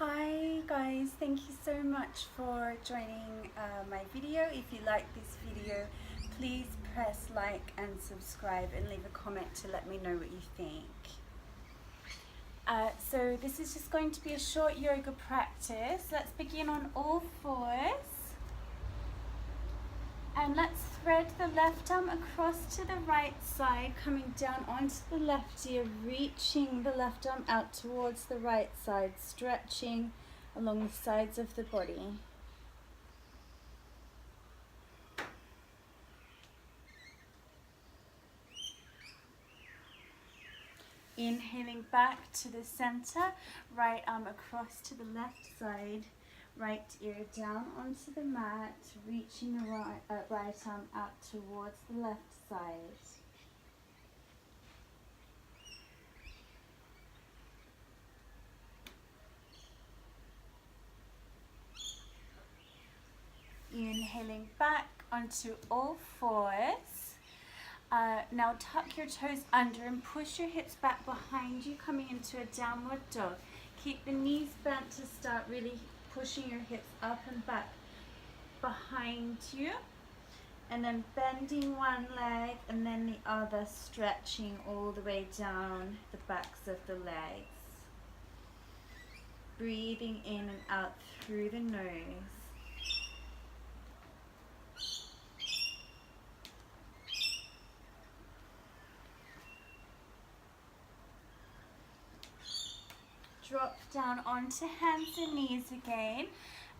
Hi guys, thank you so much for joining my video. If you like this video, please press like and subscribe and leave a comment to let me know what you think. So this is just going to be a short yoga practice. Let's begin on all fours. And let's thread the left arm across to the right side, coming down onto the left ear, reaching the left arm out towards the right side, stretching along the sides of the body. Inhaling back to the center, right arm across to the left side, right ear down onto the mat, reaching the right arm out towards the left side. Inhaling back onto all fours. Now tuck your toes under and push your hips back behind you, coming into a downward dog. Keep the knees bent to start, really pushing your hips up and back behind you. And then bending one leg and then the other, stretching all the way down the backs of the legs. Breathing in and out through the nose. Drop down onto hands and knees again,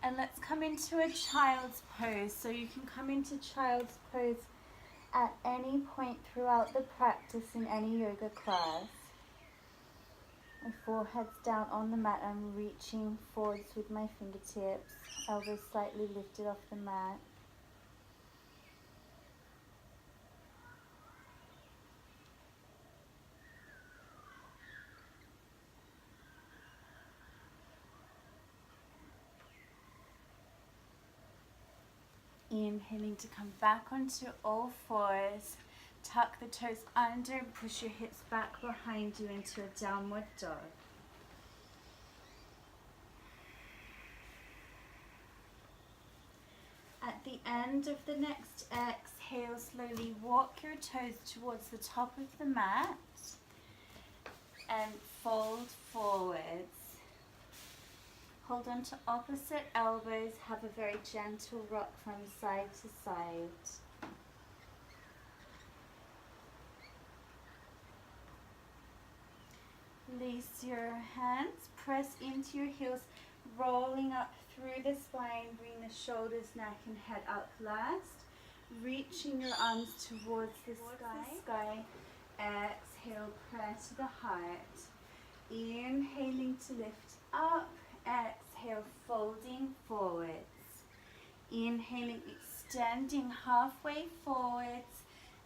and let's come into a child's pose. So you can come into child's pose at any point throughout the practice in any yoga class. My forehead's down on the mat. I'm reaching forwards with my fingertips, elbows slightly lifted off the mat. Inhaling to come back onto all fours. Tuck the toes under and push your hips back behind you into a downward dog. At the end of the next exhale, slowly walk your toes towards the top of the mat and fold forwards. Hold on to opposite elbows, have a very gentle rock from side to side. Release your hands, press into your heels, rolling up through the spine, bring the shoulders, neck and head up last. Reaching your arms towards the sky. Exhale, press to the heart. Inhaling to lift up. Exhale, folding forwards. Inhaling, extending halfway forwards.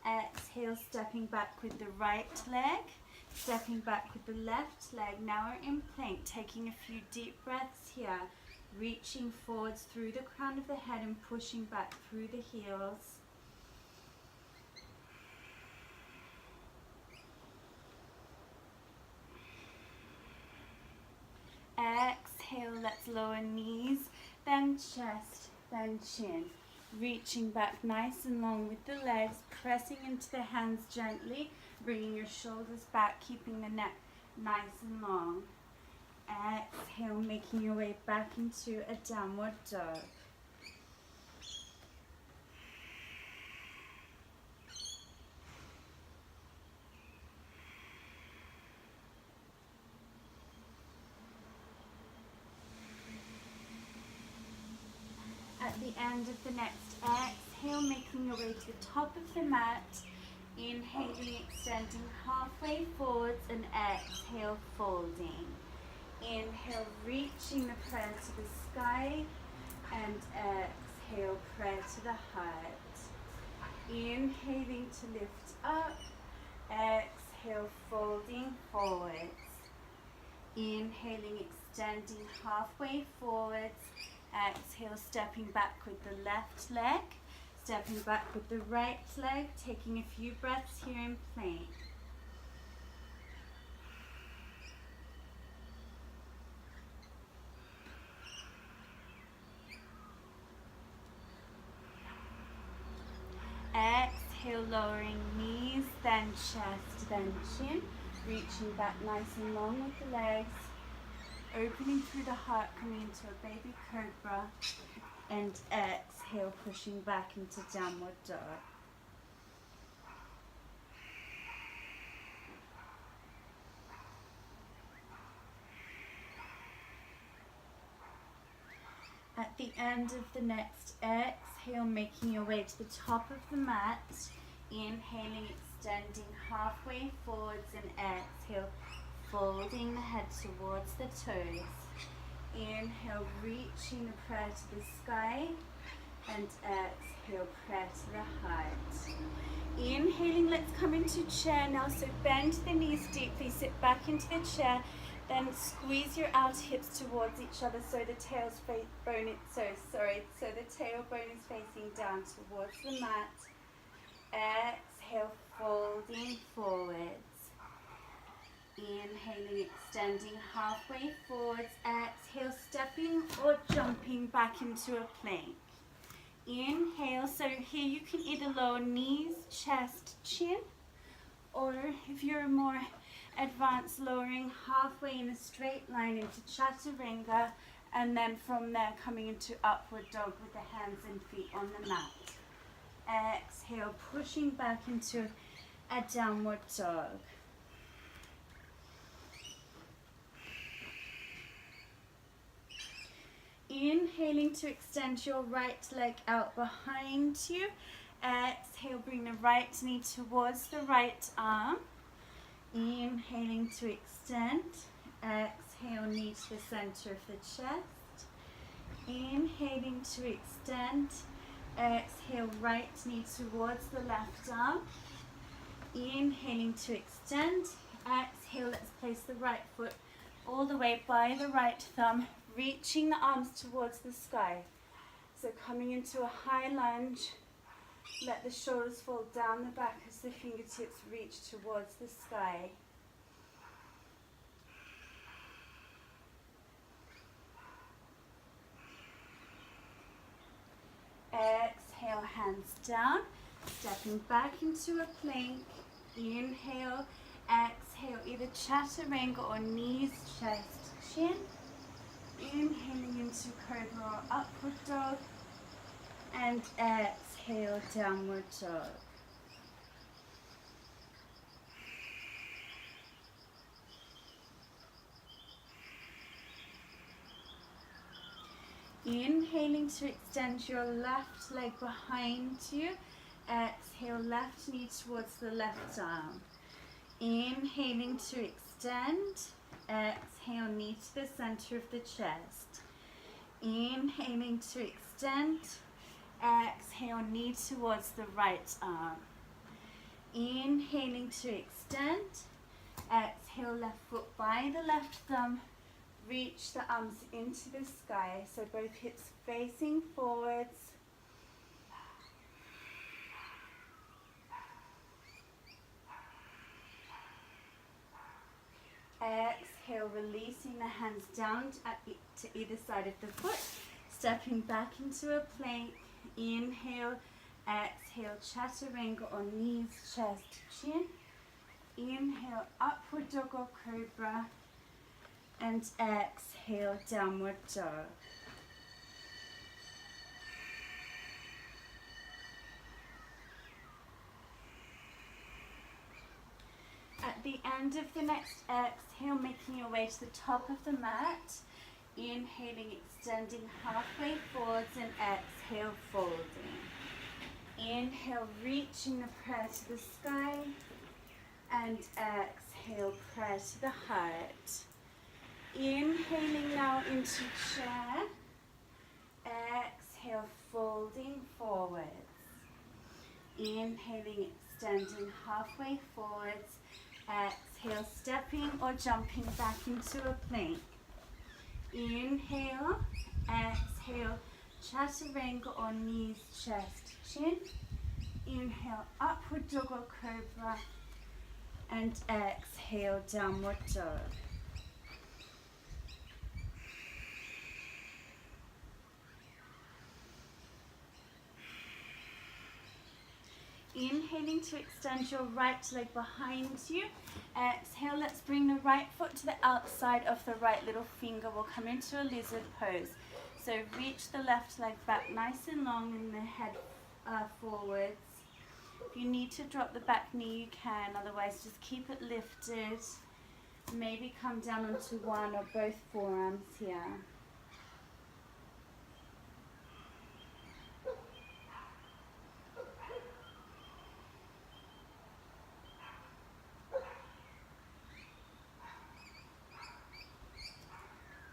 Exhale, stepping back with the right leg. Stepping back with the left leg. Now we're in plank, taking a few deep breaths here. Reaching forwards through the crown of the head and pushing back through the heels. Exhale, let's lower knees, then chest, then chin. Reaching back nice and long with the legs, pressing into the hands gently, bringing your shoulders back, keeping the neck nice and long. Exhale, making your way back into a downward dog. At the end of the next exhale, making your way to the top of the mat. Inhaling, extending halfway forwards, and exhale, folding. Inhale, reaching the prayer to the sky, and exhale, prayer to the heart. Inhaling to lift up, exhale, folding forwards. Inhaling, extending halfway forwards. Exhale, stepping back with the left leg, stepping back with the right leg, taking a few breaths here in plank. exhale, lowering knees, then chest, then chin. Reaching back nice and long with the legs. Opening through the heart, coming into a baby cobra. And exhale, pushing back into downward dog. At the end of the next exhale, making your way to the top of the mat. Inhaling, extending halfway forwards, and exhale, folding the head towards the toes. Inhale, reaching the prayer to the sky, and exhale, prayer to the heart. Inhaling, let's come into chair now. So bend the knees deeply, sit back into the chair. Then squeeze your outer hips towards each other so the tailbone is facing down towards the mat. Exhale, folding forwards. Inhaling, extending halfway forwards. Exhale, stepping or jumping back into a plank. Inhale, so here you can either lower knees, chest, chin, or if you're more advanced, lowering halfway in a straight line into chaturanga, and then from there coming into upward dog with the hands and feet on the mat. Exhale, pushing back into a downward dog. Inhaling to extend your right leg out behind you. Exhale, bring the right knee towards the right arm. Inhaling to extend. Exhale, knee to the center of the chest. Inhaling to extend. Exhale, right knee towards the left arm. Inhaling to extend. Exhale, let's place the right foot all the way by the right thumb, reaching the arms towards the sky. So coming into a high lunge, let the shoulders fall down the back as the fingertips reach towards the sky. Exhale, hands down, stepping back into a plank. Inhale, exhale, either chaturanga or knees, chest, chin. Inhaling into cobra or upward dog, and exhale, downward dog. Inhaling to extend your left leg behind you. Exhale, left knee towards the left arm. Inhaling to extend. Exhale, knee to the center of the chest. Inhaling to extend. Exhale, knee towards the right arm. Inhaling to extend. Exhale, left foot by the left thumb. Reach the arms into the sky, so both hips facing forwards. Exhale, releasing the hands down to either side of the foot, stepping back into a plank. Inhale, exhale, chaturanga or knees, chest, chin. Inhale, upward dog or cobra. And exhale, downward dog. At the end of the next exhale, making your way to the top of the mat. Inhaling, extending halfway forwards, and exhale, folding. Inhale, reaching the prayer to the sky, and exhale, prayer to the heart. Inhaling now into chair. Exhale, folding forwards. Inhaling, extending halfway forwards. Exhale, stepping or jumping back into a plank. Inhale, exhale, chaturanga or knees, chest, chin. Inhale, upward dog or cobra. And exhale, downward dog. Inhaling to extend your right leg behind you. Exhale, let's bring the right foot to the outside of the right little finger. We'll come into a lizard pose. So reach the left leg back nice and long and the head forwards. If you need to drop the back knee, you can. Otherwise, just keep it lifted. Maybe come down onto one or both forearms here.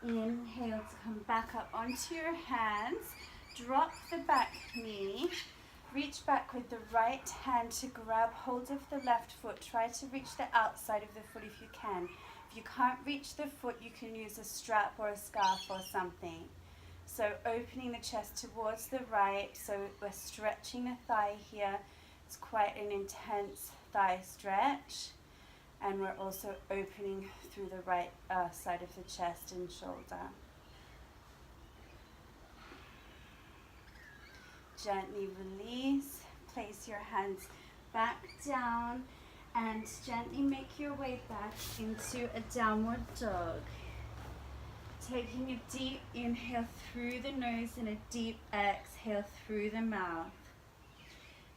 Inhale to come back up onto your hands. Drop the back knee. Reach back with the right hand to grab hold of the left foot. Try to reach the outside of the foot if you can. If you can't reach the foot, you can use a strap or a scarf or something. So opening the chest towards the right. So we're stretching the thigh here. It's quite an intense thigh stretch. And we're also opening through the right side of the chest and shoulder. Gently release. Place your hands back down and gently make your way back into a downward dog. Taking a deep inhale through the nose and a deep exhale through the mouth.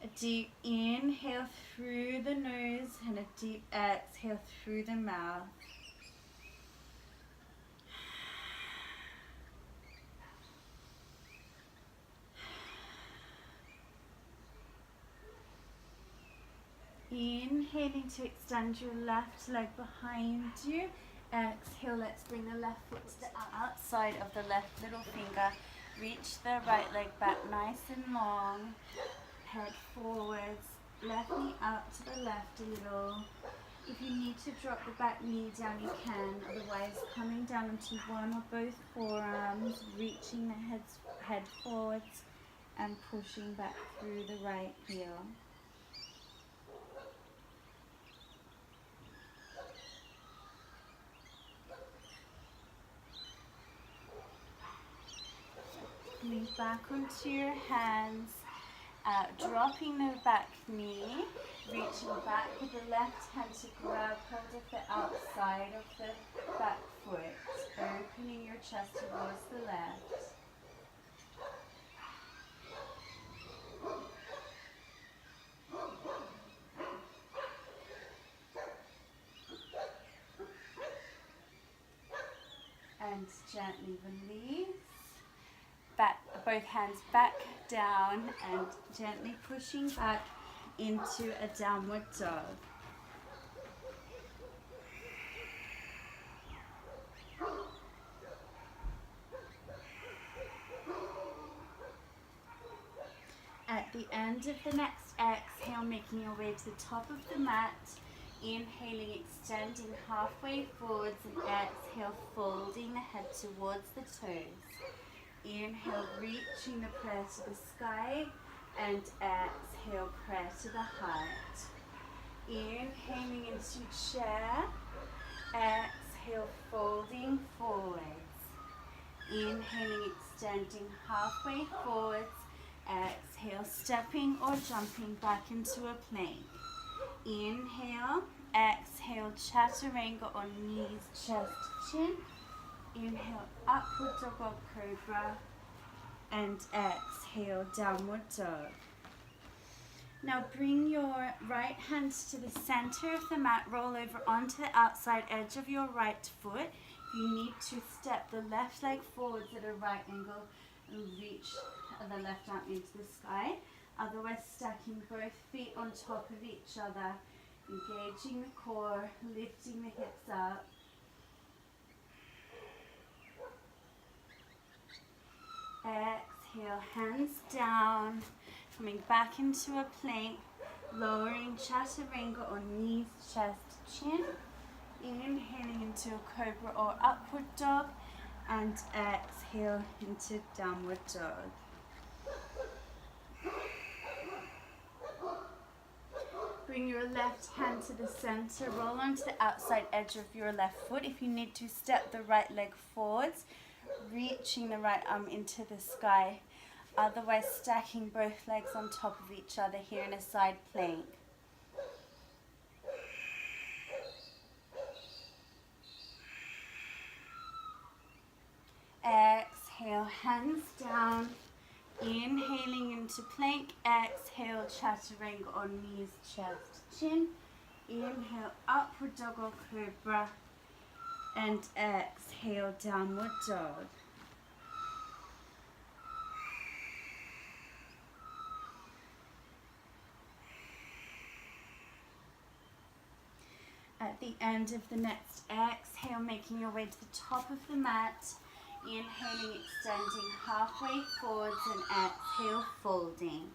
A deep inhale through the nose and a deep exhale through the mouth. Inhaling to extend your left leg behind you. Exhale, let's bring the left foot to the outside of the left little finger. Reach the right leg back nice and long. Head forwards, left knee out to the left a little. If you need to drop the back knee down, you can. Otherwise, coming down onto one or both forearms, reaching the head forwards and pushing back through the right heel. Coming back onto your hands. Dropping the back knee, reaching back with the left hand to grab hold of the outside of the back foot, opening your chest towards the left. And gently release. Back, both hands back down and gently pushing back into a downward dog. At the end of the next exhale, making your way to the top of the mat, inhaling, extending halfway forwards, and exhale, folding the head towards the toes. Inhale, reaching the prayer to the sky, and exhale, prayer to the heart. Inhaling into chair, exhale, folding forwards. Inhaling, extending halfway forwards, exhale, stepping or jumping back into a plank. Inhale, exhale, chaturanga on knees, chest, chin. Inhale, upward dog or cobra, and exhale, downward dog. Now bring your right hand to the center of the mat, roll over onto the outside edge of your right foot. You need to step the left leg forwards at a right angle and reach the left arm into the sky. Otherwise, stacking both feet on top of each other, engaging the core, lifting the hips up. Exhale, hands down, coming back into a plank, lowering chaturanga on knees, chest, chin. Inhaling into a cobra or upward dog, and exhale into downward dog. Bring your left hand to the center, roll onto the outside edge of your left foot. If you need to, step the right leg forwards, reaching the right arm into the sky. Otherwise, stacking both legs on top of each other here in a side plank. Exhale, hands down. Inhaling into plank. Exhale, chaturanga on knees, chest, chin. Inhale, upward dog or cobra. And exhale, downward dog. At the end of the next exhale, making your way to the top of the mat. Inhaling, extending halfway forwards, and exhale, folding.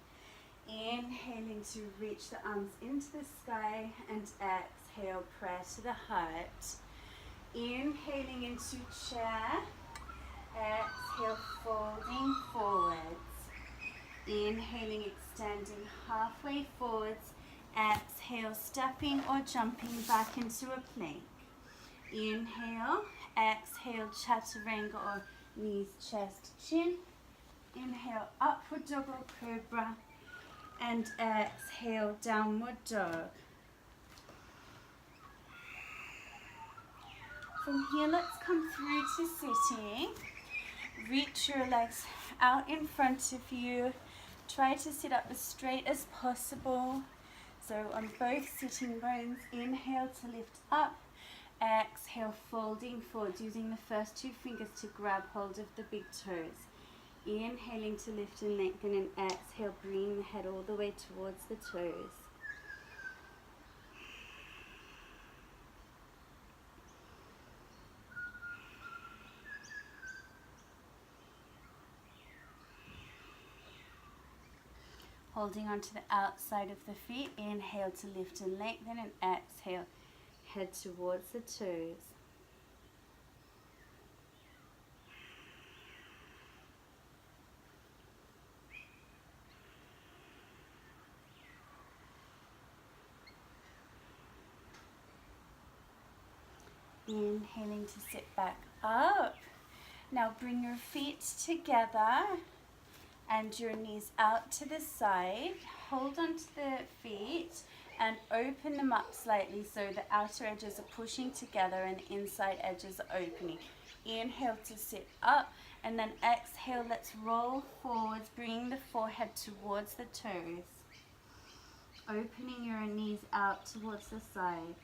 Inhaling to reach the arms into the sky, and exhale, prayer to the heart. Inhaling into chair. Exhale, folding forwards. Inhaling, extending halfway forwards. Exhale, stepping or jumping back into a plank. Inhale, exhale, chaturanga or knees, chest, chin. Inhale, upward dog or cobra. And exhale, downward dog. From here, let's come through to sitting. Reach your legs out in front of you. Try to sit up as straight as possible. So on both sitting bones, inhale to lift up. Exhale, folding forward, using the first two fingers to grab hold of the big toes. Inhaling to lift and lengthen, and exhale, bring the head all the way towards the toes. Holding onto the outside of the feet, inhale to lift and lengthen, and exhale, head towards the toes. Inhaling to sit back up. Now bring your feet together and your knees out to the side. Hold onto the feet and open them up slightly so the outer edges are pushing together and the inside edges are opening. Inhale to sit up, and then exhale, let's roll forwards, bringing the forehead towards the toes. Opening your knees out towards the side.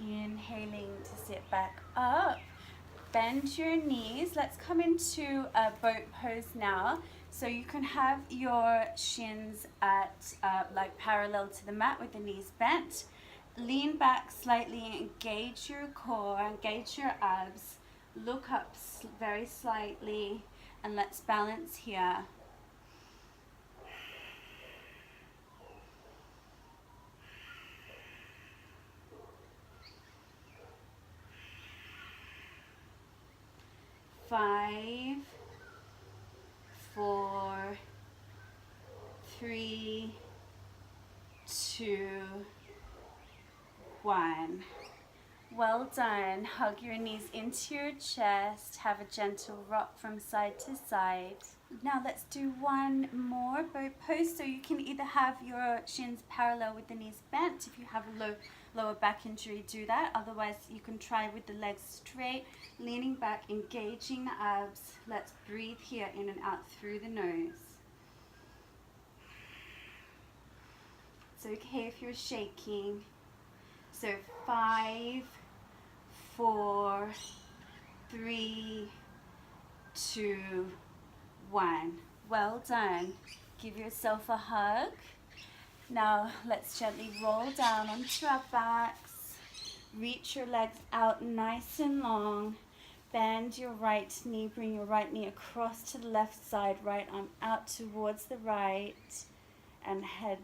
Inhaling to sit back up. Bend your knees. Let's come into a boat pose now. So you can have your shins at like parallel to the mat with the knees bent. Lean back slightly, engage your core, engage your abs. Look up very slightly, and let's balance here. Five, 4, 3, 2, 1. Well done. Hug your knees into your chest. Have a gentle rock from side to side. Now let's do one more boat pose. So you can either have your shins parallel with the knees bent. If you have a lower back injury, do that. Otherwise, you can try with the legs straight, leaning back, engaging the abs. Let's breathe here in and out through the nose. It's okay if you're shaking. So 5, 4, 3, 2, 1. Well done. Give yourself a hug. Now let's gently roll down onto our backs. Reach your legs out nice and long. Bend your right knee. Bring your right knee across to the left side. Right arm out towards the right. And head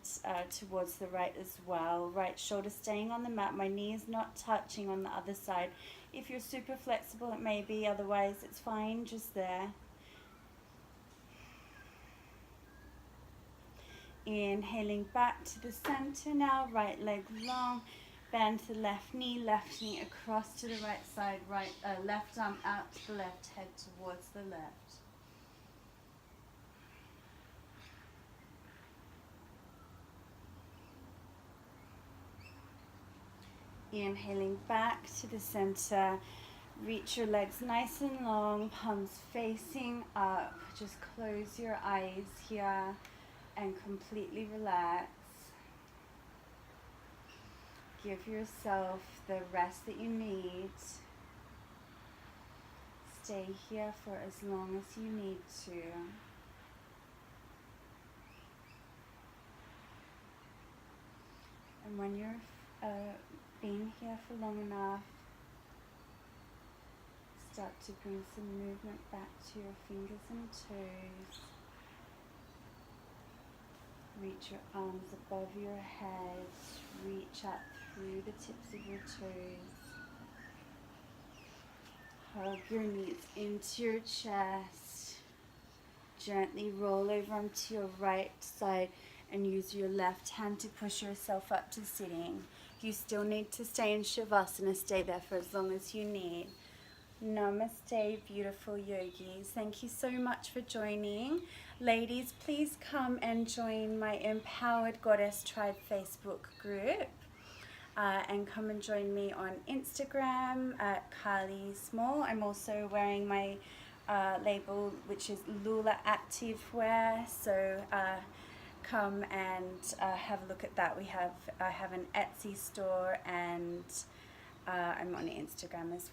towards the right as well. Right shoulder staying on the mat. My knee is not touching on the other side. If you're super flexible, it may be. Otherwise, it's fine just there. Inhaling back to the center now, right leg long, bend to the left knee across to the right side, left arm out to the left, head towards the left. Inhaling back to the center, reach your legs nice and long, palms facing up. Just close your eyes here and completely relax. Give yourself the rest that you need. Stay here for as long as you need to. And when you're been here for long enough, start to bring some movement back to your fingers and toes. Reach your arms above your head, reach up through the tips of your toes. Hug your knees into your chest. Gently roll over onto your right side and use your left hand to push yourself up to sitting. If you still need to stay in Shavasana, stay there for as long as you need. Namaste, beautiful yogis. Thank you so much for joining. Ladies, please come and join my Empowered Goddess Tribe Facebook group. And come and join me on Instagram at Carly Small. I'm also wearing my label, which is Lula Activewear. So come and have a look at that. I have an Etsy store, and I'm on Instagram as well.